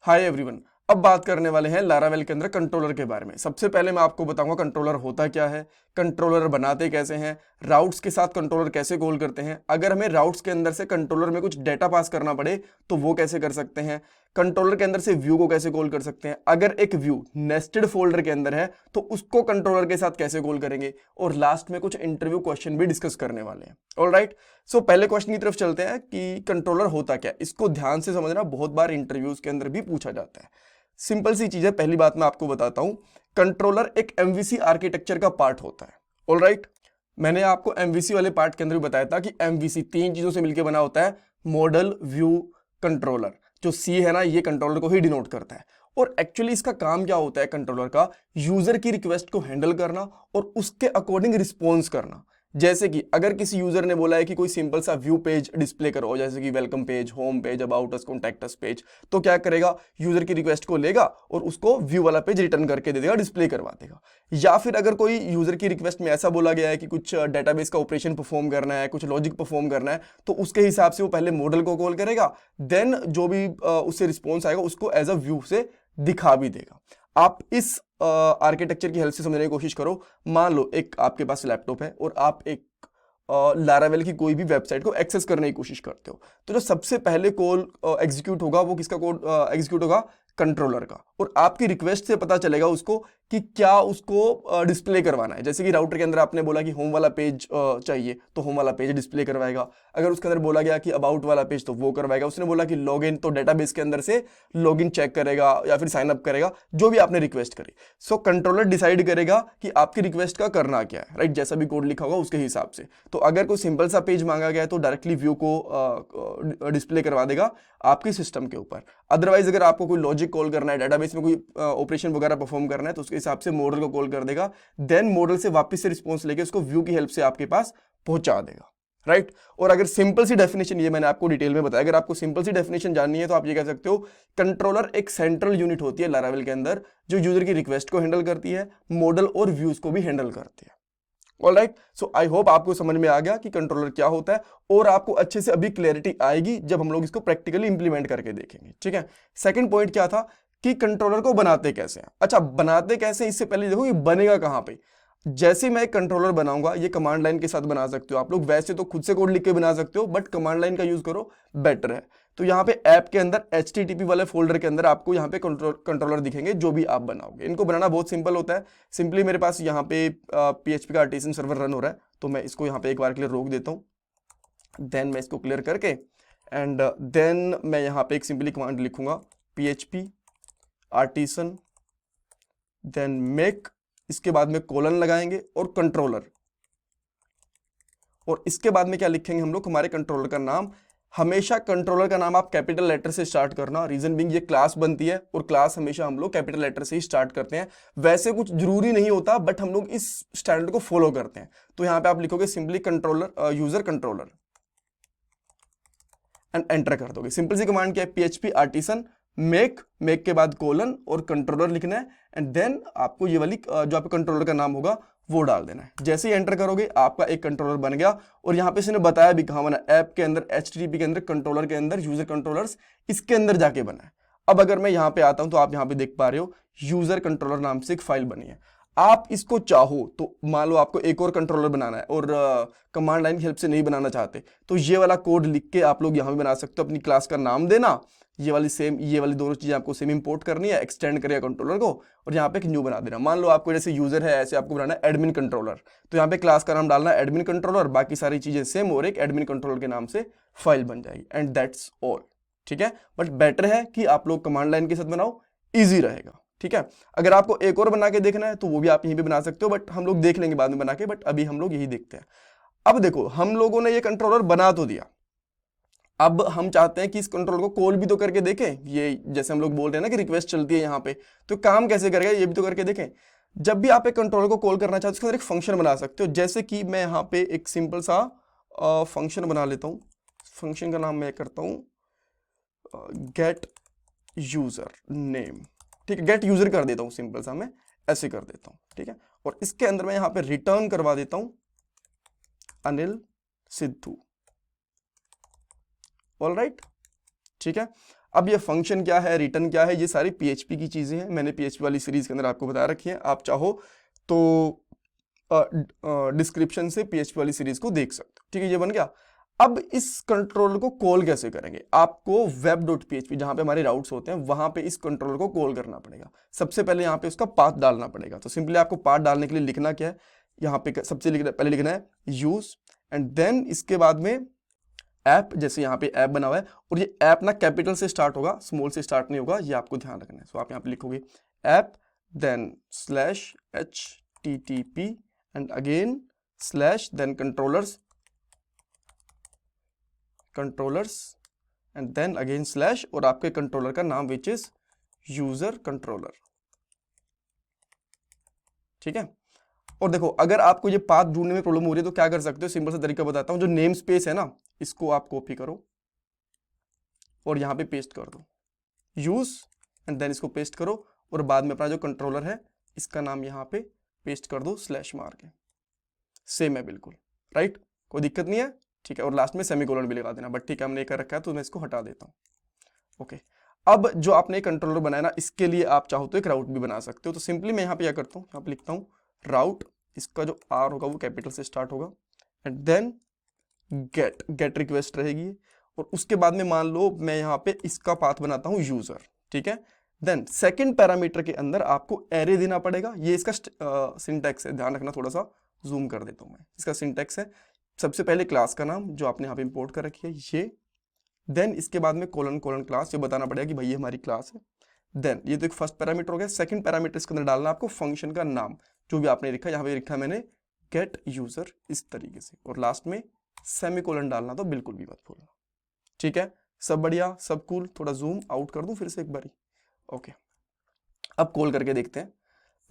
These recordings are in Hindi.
Hi everyone. अब बात करने वाले हैं लारावेल के अंदर कंट्रोलर के बारे में। सबसे पहले मैं आपको बताऊंगा कंट्रोलर होता क्या है, कंट्रोलर बनाते कैसे हैं, राउट्स के साथ कंट्रोलर कैसे कॉल करते हैं, अगर हमें राउट्स के अंदर से कंट्रोलर में कुछ डेटा पास करना पड़े तो वो कैसे कर सकते हैं, कंट्रोलर के अंदर से व्यू को कैसे कॉल कर सकते हैं, अगर एक व्यू नेस्टेड फोल्डर के अंदर है तो उसको कंट्रोलर के साथ कैसे कॉल करेंगे, और लास्ट में कुछ इंटरव्यू क्वेश्चन भी डिस्कस करने वाले हैं। ऑलराइट, सो पहले क्वेश्चन की तरफ चलते हैं कि कंट्रोलर होता क्या है। इसको ध्यान से समझना, बहुत बार इंटरव्यूज के अंदर भी पूछा जाता है। सिंपल सी चीज है, पहली बात मैं आपको बताता हूं, कंट्रोलर एक एमवीसी आर्किटेक्चर का पार्ट होता है। ऑलराइट, मैंने आपको एमवीसी वाले पार्ट के अंदर भी बताया था कि एमवीसी तीन चीजों से मिलकर बना होता है, मॉडल, व्यू, कंट्रोलर। जो सी है ना, ये कंट्रोलर को ही डिनोट करता है। और एक्चुअली इसका काम क्या होता है कंट्रोलर का, यूजर की रिक्वेस्ट को हैंडल करना और उसके अकॉर्डिंग रिस्पॉन्स करना। जैसे कि अगर किसी यूजर ने बोला है कि कोई सिंपल सा व्यू पेज डिस्प्ले करो, जैसे कि welcome page, home page, about us, contact us page, तो क्या करेगा, यूजर की रिक्वेस्ट को लेगा और उसको व्यू वाला पेज रिटर्न करके दे देगा, डिस्प्ले करवा देगा। या फिर अगर कोई यूजर की रिक्वेस्ट में ऐसा बोला गया है कि कुछ डेटाबेस का ऑपरेशन परफॉर्म करना है, कुछ लॉजिक परफॉर्म करना है, तो उसके हिसाब से वो पहले मॉडल को कॉल करेगा, देन जो भी उससे रिस्पॉन्स आएगा उसको एज अ व्यू से दिखा भी देगा। आप इस आर्किटेक्चर की हेल्प से समझने की कोशिश करो। मान लो एक आपके पास लैपटॉप है और आप एक लारावेल की कोई भी वेबसाइट को एक्सेस करने की कोशिश करते हो, तो जो सबसे पहले कॉल एग्जीक्यूट होगा वो किसका कोड एग्जीक्यूट होगा, कंट्रोलर का। और आपकी रिक्वेस्ट से पता चलेगा उसको कि क्या उसको डिस्प्ले करवाना है। जैसे कि राउटर के अंदर आपने बोला कि होम वाला पेज चाहिए, तो होम वाला पेज डिस्प्ले करवाएगा। अगर उसके अंदर बोला गया कि अबाउट वाला पेज, तो वो करवाएगा। उसने बोला कि लॉगिन, तो डेटाबेस के अंदर से लॉगिन चेक करेगा या फिर साइन अप करेगा, जो भी आपने रिक्वेस्ट करी। सो कंट्रोलर डिसाइड करेगा कि आपकी रिक्वेस्ट का करना क्या है, राइट। जैसा भी कोड लिखा होगा उसके हिसाब से। तो अगर कोई सिंपल सा पेज मांगा गया है तो डायरेक्टली व्यू को डिस्प्ले करवा देगा आपके सिस्टम के ऊपर। अदरवाइज अगर आपको कोई लॉजिक कॉल करना है, डेटाबेस में कोई ऑपरेशन वगैरह परफॉर्म करना है, तो उसके हिसाब से मॉडल को कॉल कर देगा। देन मॉडल से वापस से रिस्पॉन्स लेके उसको व्यू की हेल्प से आपके पास पहुंचा देगा, राइट। और अगर सिंपल सी डेफिनेशन, ये मैंने आपको डिटेल में बताया, अगर आपको सिंपल सी डेफिनेशन जाननी है तो आप ये कह सकते हो, कंट्रोलर एक सेंट्रल यूनिट होती है लारावेल के अंदर, जो यूजर की रिक्वेस्ट को हैंडल करती है, मॉडल और व्यूज को भी हैंडल करती है। ऑलराइट, सो आई होप आपको समझ में आ गया कि कंट्रोलर क्या होता है, और आपको अच्छे से अभी क्लैरिटी आएगी जब हम लोग इसको प्रैक्टिकली इंप्लीमेंट करके देखेंगे, ठीक है। सेकंड पॉइंट क्या था कि कंट्रोलर को बनाते कैसे हैं। अच्छा, बनाते कैसे, इससे पहले देखो ये बनेगा कहां पे। जैसे मैं एक कंट्रोलर बनाऊंगा, ये कमांड लाइन के साथ बना सकते हो आप लोग, वैसे तो खुद से कोड लिख के बना सकते हो, बट कमांड लाइन का यूज करो, बेटर है। तो यहाँ पे ऐप के अंदर HTTP वाले फोल्डर के अंदर आपको यहाँ पे कंट्रोलर दिखेंगे जो भी आप बनाओगे। इनको बनाना बहुत सिंपल होता है। सिंपली मेरे पास यहाँ पे PHP का आर्टिसन सर्वर रन हो रहा है, तो मैं इसको यहाँ पे एक बार के लिए रोक देता हूँ। देन मैं इसको क्लियर करके एंड देन मैं यहाँ पे एक सिंपली कमांड लिखूंगा, PHP आर्टिसन, देन मेक, इसके बाद में कोलन लगाएंगे और कंट्रोलर, और इसके बाद में क्या लिखेंगे हम लोग, हमारे कंट्रोलर का नाम। हमेशा कंट्रोलर का नाम आप कैपिटल लेटर से स्टार्ट करना, रीजन बिंग ये क्लास बनती है और क्लास हमेशा हम लोग कैपिटल लेटर से ही स्टार्ट करते हैं। वैसे कुछ जरूरी नहीं होता, बट हम लोग इस स्टैंडर्ड को फॉलो करते हैं। तो यहां पे आप लिखोगे simply controller, user controller, and enter कर दोगे। सिंपल सी कमांड क्या है, PHP आर्टिसन मेक, मेक के बाद कोलन और कंट्रोलर लिखना है, एंड देन आपको ये वाली जो आपका कंट्रोलर का नाम होगा वो डाल देना है। जैसे ही एंटर करोगे आपका एक कंट्रोलर बन गया। और यहाँ पे इसने बताया भी कहाँ बना, ऐप के अंदर, HTTP के अंदर, कंट्रोलर के अंदर, यूजर कंट्रोलर्स, इसके अंदर जाके बना है। अब अगर मैं यहाँ पे आता हूं तो आप यहाँ पे देख पा रहे हो यूजर कंट्रोलर नाम से एक फाइल बनी है। आप इसको चाहो तो मान लो आपको एक और कंट्रोलर बनाना है और कमांड लाइन की हेल्प से नहीं बनाना चाहते, तो ये वाला कोड लिख के आप लोग यहाँ पे बना सकते हो। अपनी क्लास का नाम देना, ये वाली दोनों चीजें आपको सेम इंपोर्ट करनी है, एक्सटेंड करेगा कंट्रोलर को, और यहाँ पे एक न्यू बना देना। मान लो आपको जैसे यूजर है, ऐसे आपको बनाना है एडमिन कंट्रोलर, तो यहाँ पे क्लास का नाम डालना है एडमिन कंट्रोलर, बाकी सारी चीजें सेम, और एक एडमिन कंट्रोलर के नाम से फाइल बन जाएगी, एंड दैट्स ऑल, ठीक है। बट बेटर है कि आप लोग कमांड लाइन के साथ बनाओ, ईजी रहेगा, ठीक है। अगर आपको एक और बना के देखना है तो वो भी आप यहीं पे बना सकते हो, बट हम लोग देख लेंगे बाद में बना के, बट अभी हम लोग यही देखते हैं। अब देखो, हम लोगों ने ये कंट्रोलर बना तो दिया, अब हम चाहते हैं कि इस कंट्रोलर को कॉल भी तो करके देखें। ये जैसे हम लोग बोल रहे हैं ना कि रिक्वेस्ट चलती है यहाँ पे, तो काम कैसे करेगा ये भी तो करके देखें। जब भी आप एक कंट्रोलर को कॉल करना चाहते हो, उसके अंदर एक फंक्शन बना सकते हो। जैसे कि मैं यहाँ पे एक सिंपल सा फंक्शन बना लेता हूँ। फंक्शन का नाम मैं करता हूँ गेट यूजर नेम, ठीक है, गेट यूजर कर देता हूँ, सिंपल सा मैं ऐसे कर देता हूँ, ठीक है। और इसके अंदर मैं यहाँ पे रिटर्न करवा देता हूँ अनिल सिद्धू। ऑलराइट, ठीक है। अब ये फंक्शन क्या है, रिटर्न क्या है, ये सारी PHP की चीजें हैं, मैंने PHP वाली सीरीज के अंदर आपको बता रखी है। आप चाहो तो डिस्क्रिप्शन से PHP वाली सीरीज को देख सकते हो। ठीक है, ये बन गया। अब इस कंट्रोलर को कॉल कैसे करेंगे, आपको web.php जहां पे हमारे राउट्स होते हैं वहां पे इस कंट्रोलर को कॉल करना पड़ेगा। सबसे पहले यहाँ पे उसका पाथ डालना पड़ेगा। तो सिंपली आपको पाथ डालने के लिए लिखना क्या है, यहाँ पे सबसे पहले लिखना है यूज, एंड देन इसके बाद में ऐप, जैसे यहाँ पे ऐप बना हुआ है, और ये ऐप ना कैपिटल से स्टार्ट होगा, स्मॉल से स्टार्ट नहीं होगा, ये आपको ध्यान रखना है। तो आप यहाँ पे लिखोगे app, then /http and again slash, then controllers and then again slash, और आपके कंट्रोलर का नाम विच इज यूजर कंट्रोलर। ठीक है, और देखो अगर आपको ये पाथ ढूंढने में प्रॉब्लम हो रही है तो क्या कर सकते हो, सिंपल सा तरीका बताता हूं। जो नेम स्पेस है ना, इसको आप कॉपी करो और यहां पे पेस्ट कर दो यूज, एंड देन इसको पेस्ट करो, और बाद में अपना जो कंट्रोलर है इसका नाम यहां पे पेस्ट कर दो स्लैश मार के। सेम है बिल्कुल, राइट, कोई दिक्कत नहीं है। ठीक है, और लास्ट में सेमीकोलन भी लगा देना, बट ठीक है हमने कर रखा है तो मैं इसको हटा देता हूं। ओके, अब जो आपने कंट्रोलर बनाया ना, इसके लिए आप चाहो तो एक राउट भी बना सकते हो। तो सिंपली मैं यहाँ पे क्या करता हूँ, यहाँ पे लिखता हूँ राउट, इसका जो आर होगा वो कैपिटल से स्टार्ट होगा, एंड देन गेट रिक्वेस्ट रहेगी, और उसके बाद में मान लो मैं यहाँ पे इसका पाथ बनाता हूँ यूजर। ठीक है, देन सेकंड पैरामीटर के अंदर आपको एरे देना पड़ेगा। ये इसका सिंटैक्स है, ध्यान रखना, थोड़ा सा जूम कर देता हूँ मैं। इसका सिंटैक्स है, सबसे पहले क्लास का नाम जो आपने यहाँ पे इंपोर्ट कर रखी है ये, देन इसके बाद में कोलन क्लास, ये बताना पड़ेगा कि भाई ये हमारी क्लास है। देन ये तो एक फर्स्ट पैरामीटर हो गया। सेकंड पैरामीटर इसके अंदर डालना आपको फंक्शन का नाम, जो भी आपने लिखा, यहाँ पे लिखा मैंने गेट यूजर इस तरीके से, और लास्ट में सेमीकोलन डालना, तो बिल्कुल भी मत भूलना। ठीक है, सब बढ़िया, सब कूल। थोड़ा जूम आउट कर दूं फिर से एक बारी। ओके, अब कॉल करके देखते हैं।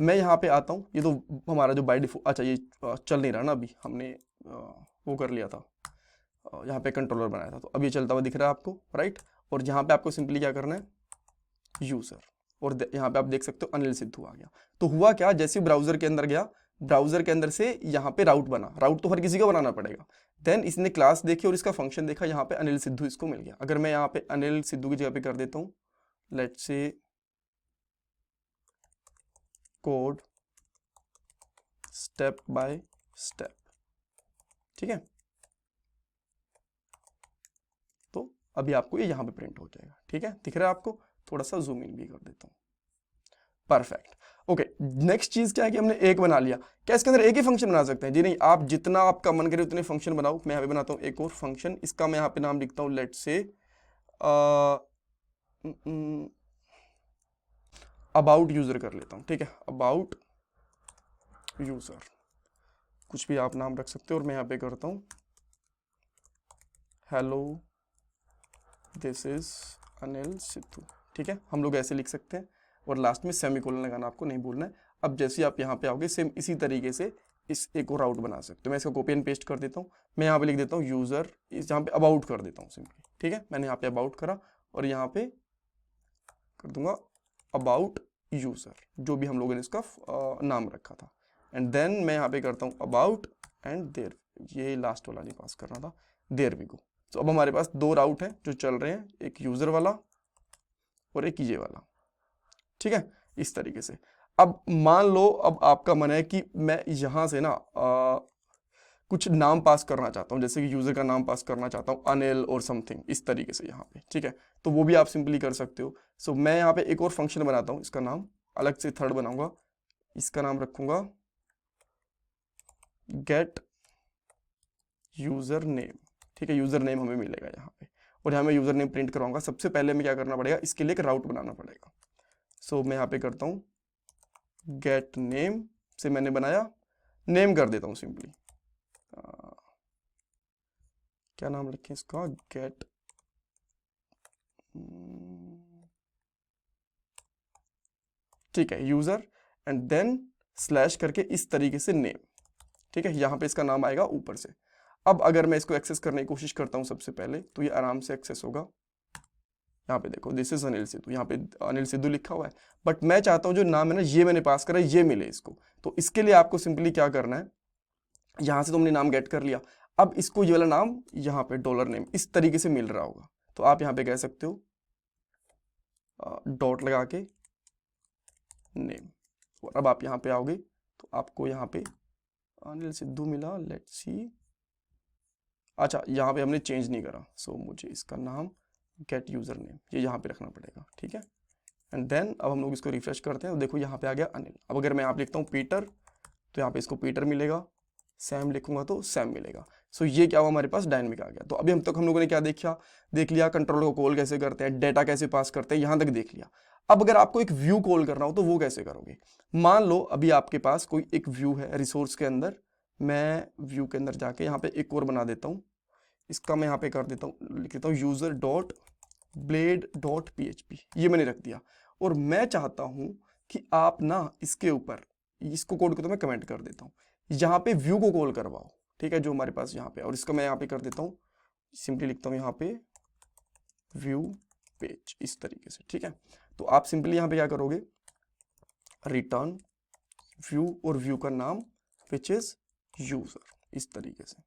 मैं यहाँ पे आता हूँ, ये तो हमारा जो बाय डिफॉल्ट, अच्छा ये चल नहीं रहा ना, अभी हमने वो कर लिया था, यहाँ पे कंट्रोलर बनाया था, तो अब ये चलता हुआ दिख रहा है आपको, राइट। और यहाँ पे आपको सिंपली क्या करना है, यूजर, और यहाँ पे आप देख सकते हो अनिल सिद्धू आ गया। तो हुआ क्या, जैसे ब्राउजर के अंदर गया, ब्राउजर के अंदर से यहाँ पे राउट बना, राउट तो हर किसी का बनाना पड़ेगा। देन इसने क्लास देखी और इसका फंक्शन देखा, यहाँ पे अनिल सिद्धू इसको मिल गया। अगर मैं यहाँ पे अनिल सिद्धू की जगह पे कर देता हूँ, let's say code step by step, ठीक है, तो अभी आपको ये यहाँ पे प्रिंट हो जाएगा। ठीक है, दिख रहा है आपको, थोड़ा सा जूम इन भी कर देता हूँ। परफेक्ट। ओके, नेक्स्ट चीज क्या है कि हमने एक बना लिया। क्या इसके अंदर एक ही फंक्शन बना सकते हैं? जी नहीं, आप जितना आपका मन करे उतने फंक्शन बनाओ। मैं यहाँ पे बनाता हूँ एक और फंक्शन, इसका मैं यहाँ पे नाम लिखता हूँ लेट्स से अबाउट यूजर कर लेता हूँ। ठीक है, अबाउट यूजर, कुछ भी आप नाम रख सकते हो, और मैं यहाँ पे करता हूँ hello this is Anil Sidhu. ठीक है, हम लोग ऐसे लिख सकते हैं, और लास्ट में सेमीकोलन लगाना आपको नहीं भूलना है। अब जैसे आप यहाँ पे आओगे, सेम इसी तरीके से इस एक और राउट बना सकते हो। मैं इसका कॉपी एंड पेस्ट कर देता हूँ, मैं यहाँ पे लिख देता हूँ यूजर, इस यहाँ पे अबाउट कर देता हूँ सिंपली। ठीक है, मैंने यहाँ पे अबाउट करा, और यहाँ पे कर दूंगा अबाउट यूजर, जो भी हम लोगों ने इसका नाम रखा था। एंड देन मैं यहाँ पे करता हूँ अबाउट एंड देयर, ये लास्ट वाला नहीं पास करना था, देयर वी गो। तो अब हमारे पास दो राउट हैं जो चल रहे हैं, एक यूजर वाला और एक ये वाला। ठीक है, इस तरीके से। अब मान लो, अब आपका मन है कि मैं यहां से ना कुछ नाम पास करना चाहता हूं, जैसे कि यूजर का नाम पास करना चाहता हूं अनिल और समथिंग इस तरीके से यहाँ पे। ठीक है, तो वो भी आप सिंपली कर सकते हो। सो मैं यहाँ पे एक और फंक्शन बनाता हूँ, इसका नाम अलग से थर्ड बनाऊंगा, इसका नाम रखूंगा गेट यूजर नेम। ठीक है, यूजर नेम हमें मिलेगा यहाँ पे, और यहाँ मैं यूजर नेम प्रिंट करवाऊंगा। सबसे पहले मैं क्या करना पड़ेगा, इसके लिए एक राउट बनाना पड़ेगा। सो मैं यहाँ पे करता हूँ गेट नेम, से मैंने बनाया, नेम कर देता हूँ सिंपली, क्या नाम रखें इसका, गेट ठीक है यूजर, एंड देन स्लैश करके इस तरीके से नेम। ठीक है, यहाँ पे इसका नाम आएगा ऊपर से। अब अगर मैं इसको एक्सेस करने की कोशिश करता हूँ सबसे पहले, तो ये आराम से एक्सेस होगा। यहाँ पे देखो दिस इज अनिल सिद्धू, यहाँ पे अनिल सिद्धू लिखा हुआ है, बट मैं चाहता हूँ जो नाम है ना ये मैंने पास करा ये मिले इसको। तो इसके लिए आपको सिंपली क्या करना है, यहाँ से तुमने नाम गेट कर लिया, अब इसको ये वाला नाम यहाँ पे डॉलर नेम इस तरीके से मिल रहा होगा, तो आप यहाँ पे कह सकते हो डॉट लगा के नेम। और अब आप यहाँ पे आओगे तो आपको यहाँ पे अनिल सिद्धू मिला, लेट्स सी। अच्छा, यहाँ पे हमने चेंज नहीं करा, सो मुझे इसका नाम गेट यूजर नेम ये यहाँ पे रखना पड़ेगा, ठीक है। एंड देन अब हम लोग इसको रिफ्रेश करते हैं तो देखो यहाँ पे आ गया अनिल। अब अगर मैं यहाँ पे लिखता हूँ पीटर तो यहाँ पे इसको पीटर मिलेगा, सैम लिखूंगा तो सैम मिलेगा। सो ये क्या हुआ, हमारे पास डायनेमिक आ गया। तो अभी हम लोगों ने क्या देख लिया, कंट्रोलर को कॉल कैसे करते हैं, डेटा कैसे पास करते हैं, यहाँ तक देख लिया। अब अगर आपको एक व्यू कॉल करना हो तो वो कैसे करोगे। मान लो अभी आपके पास कोई एक व्यू है रिसोर्स के अंदर, मैं व्यू के अंदर जाके यहाँ पे एक और बना देता हूँ, इसका मैं यहाँ पे कर देता हूँ, लिख देता हूँ user dot blade dot PHP, ये मैंने रख दिया। और मैं चाहता हूँ कि आप ना इसके ऊपर इसको कोड को तो मैं कमेंट कर देता हूँ, यहाँ पे व्यू को कॉल करवाओ, ठीक है, जो हमारे पास यहाँ पे। और इसका मैं यहाँ पे कर देता हूँ, सिंपली लिखता हूँ यहाँ पे व्यू पेज, इस तरीके से, ठीक है। तो आप सिंपली यहाँ पे क्या करोगे, रिटर्न व्यू और व्यू का नाम विच इज यूजर, इस तरीके से,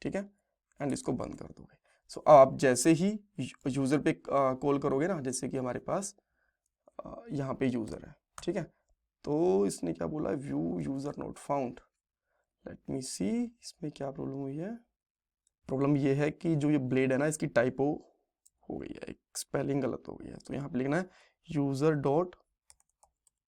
ठीक है। एंड इसको बंद कर दोगे। सो आप जैसे ही यूजर पे कॉल करोगे ना, जैसे कि हमारे पास यहाँ पे यूजर है, ठीक है, तो इसने क्या बोला, view user not found. Let me see इसमें क्या प्रॉब्लम हुई है। प्रॉब्लम ये है कि जो ये ब्लेड है ना, इसकी टाइपो हो गई है, एक स्पेलिंग गलत हो गई है। तो यहाँ पे लिखना है user dot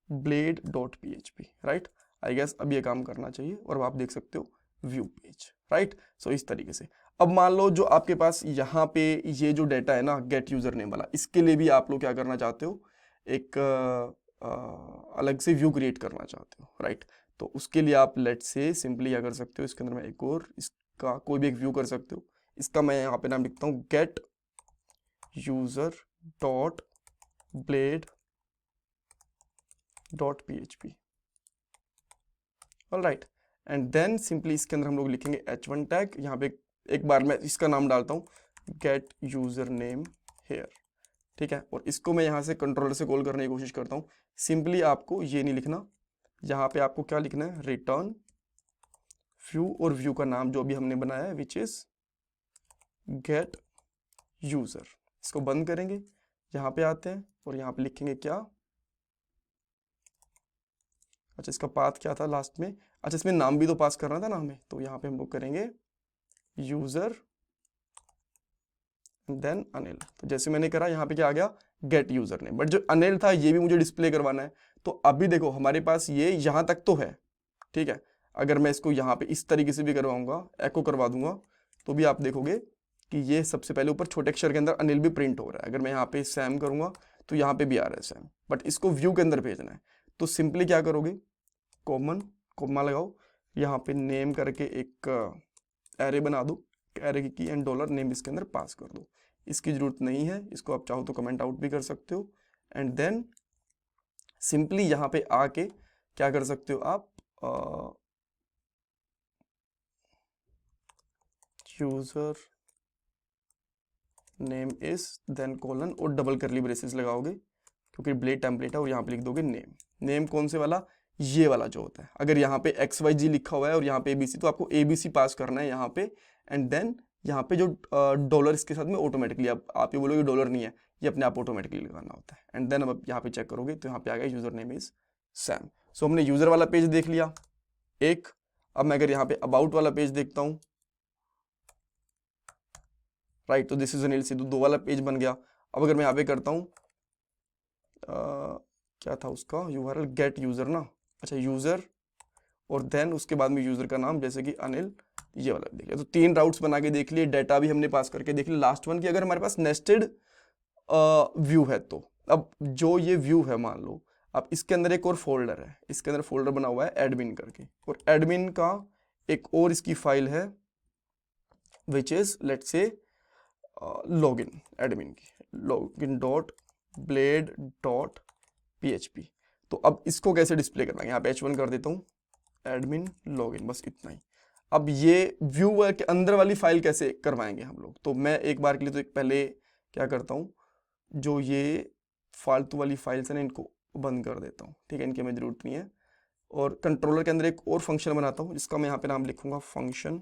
blade dot PHP, right. I guess अब ये काम करना चाहिए और अब आप देख सकते हो व्यू पेज, राइट। सो इस तरीके से। अब मान लो जो आपके पास यहाँ पे ये जो डेटा है ना गेट यूजर नेम वाला, इसके लिए भी आप लोग क्या करना चाहते हो, एक अलग से व्यू क्रिएट करना चाहते हो, राइट। तो उसके लिए आप लेट से सिंपली क्या कर सकते हो, इसके अंदर मैं एक और इसका कोई भी एक व्यू कर सकते हो। इसका मैं यहाँ पे नाम लिखता हूँ get user dot blade dot PHP, alright. And then simply इसके अंदर हम लोग लिखेंगे H1 टैग। यहाँ पे एक बार मैं इसका नाम डालता हूँ गेट यूजर नेम हेयर, ठीक है। और इसको मैं यहाँ से कंट्रोलर से कॉल करने की कोशिश करता हूँ। सिंपली आपको ये नहीं लिखना, यहाँ पे आपको क्या लिखना है, रिटर्न व्यू और व्यू का नाम जो अभी हमने बनाया है विच इज गेट यूजर। इसको बंद करेंगे, यहाँ पे आते हैं और यहाँ पे लिखेंगे क्या, अच्छा इसका पाथ क्या था लास्ट में, अच्छा इसमें नाम भी तो पास करना था ना हमें, तो यहाँ पे हम लोग करेंगे यूजर देन अनिल। तो जैसे मैंने करा यहाँ पे क्या आ गया, गेट यूजर नेम। बट जो अनिल था ये भी मुझे डिस्प्ले करवाना है। तो अभी देखो हमारे पास ये यहाँ तक तो है, ठीक है। अगर मैं इसको यहाँ पे इस तरीके से भी करवाऊंगा, एको करवा दूंगा, तो भी आप देखोगे कि ये सबसे पहले ऊपर छोटे अक्षर के अंदर अनिल भी प्रिंट हो रहा है। अगर मैं यहाँ पे सैम करूंगा तो यहाँ पे भी आ रहा है सैम, बट इसको व्यू के अंदर भेजना है। तो सिंपली क्या करोगे, कॉमन कोमा लगाओ, यहाँ पे नेम करके एक एरे बना दो, एरे की एंड डॉलर नेम इसके अंदर पास कर दो। इसकी जरूरत नहीं है, इसको आप चाहो तो कमेंट आउट भी कर सकते हो। एंड देन सिंपली यहाँ पे आके क्या कर सकते हो आप, user name is then colon और डबल करली ब्रेसेस लगाओगे क्योंकि ब्लेड टेम्पलेट है, और यहाँ पे लिख दोगे नेम। नेम कौन से वाला, ये वाला जो होता है। अगर यहाँ पे XYZ लिखा हुआ है और यहाँ पे ABC, तो आपको ABC पास करना है यहाँ पे। एंड देन यहाँ पे जो डॉलर इसके साथ में ऑटोमेटिकली, अब आप ये बोलोगे डॉलर नहीं है, ये अपने आप ऑटोमेटिकली लगाना होता है। एंड देन अब यहाँ पे चेक करोगे तो यहाँ पे आ गया यूजर नेम इज सैम। सो हमने यूजर वाला पेज देख लिया एक। अब मैं अगर यहाँ पे अबाउट वाला पेज देखता हूँ, राइट, तो दिस इज अनिल सिद्धू, 2 वाला पेज बन गया। अब अगर मैं यहाँ पे करता हूँ क्या था उसका URL, गेट यूजर ना, अच्छा यूजर और देन उसके बाद में यूजर का नाम जैसे कि अनिल, ये वाला देख लिया। तो 3 राउट्स बना के देख लिए, डेटा भी हमने पास करके देख लिया। लास्ट वन की अगर हमारे पास नेस्टेड व्यू है, तो अब जो ये व्यू है मान लो, अब इसके अंदर एक और फोल्डर है, इसके अंदर फोल्डर बना हुआ है एडमिन करके, और एडमिन का एक और इसकी फाइल है which is let's say login, admin की login dot blade dot PHP। तो अब इसको कैसे डिस्प्ले करना है, यहाँ पे H1 कर देता हूँ, एडमिन लॉगिन, बस इतना ही। अब ये व्यू के अंदर वाली फाइल कैसे करवाएंगे हम लोग, तो मैं एक बार के लिए तो एक पहले क्या करता हूँ, जो ये फालतू वाली फाइल्स है ना इनको बंद कर देता हूँ, ठीक है, इनकी हमें जरूरत नहीं है। और कंट्रोलर के अंदर एक और फंक्शन बनाता हूँ जिसका मैं यहाँ पे नाम लिखूंगा फंक्शन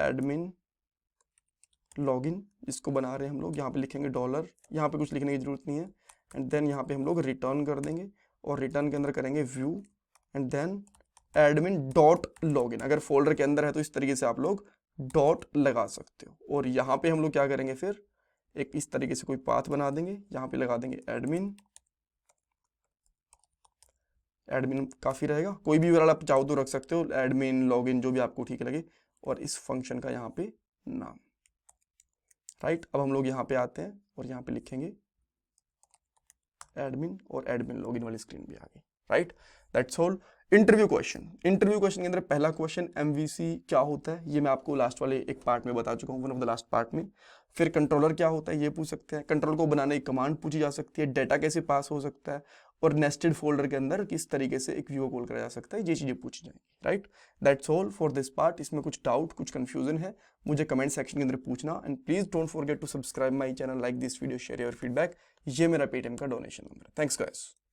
एडमिन लॉगिन इसको बना रहे हैं हम लोग, यहाँ पे लिखेंगे डॉलर, यहाँ पे कुछ लिखने की जरूरत नहीं है, एंड देन यहाँ पे हम लोग रिटर्न कर देंगे और रिटर्न के अंदर करेंगे view and then admin dot login. अगर फोल्डर के अंदर है तो इस तरीके से आप लोग डॉट लगा सकते हो। और यहाँ पे हम लोग क्या करेंगे, फिर एक इस तरीके से कोई पाथ बना देंगे, यहाँ पे लगा देंगे एडमिन, एडमिन काफ़ी रहेगा, कोई भी URL आप चाहो तो रख सकते हो, एडमिन लॉगिन जो भी आपको ठीक लगे, और इस फंक्शन का यहाँ पे नाम, राइट। अब हम लोग यहाँ पे आते हैं और यहाँ पे लिखेंगे एडमिन और एडमिन लॉगिन वाली स्क्रीन भी आ गई, right. That's all. Interview question के अंदर पहला क्वेश्चन MVC क्या होता है, ये मैं आपको लास्ट वाले एक पार्ट में बता चुका हूँ, one of the last part में। फिर कंट्रोलर क्या होता है ये पूछ सकते हैं, कंट्रोलर को बनाने की कमांड पूछी जा सकती है, डेटा कैसे पास हो सकता है, और नेस्टेड फोल्डर के अंदर किस तरीके से एक व्यू कॉल करा जा सकता है, ये चीजें पूछी जाएंगी, right. That's all for this part. इसमें कुछ डाउट, कुछ कंफ्यूजन है, मुझे कमेंट सेक्शन के अंदर पूछना, and please don't forget to subscribe my channel, like this video, share your feedback. ये मेरा पेटीएम का डोनेशन नंबर है। Thanks guys.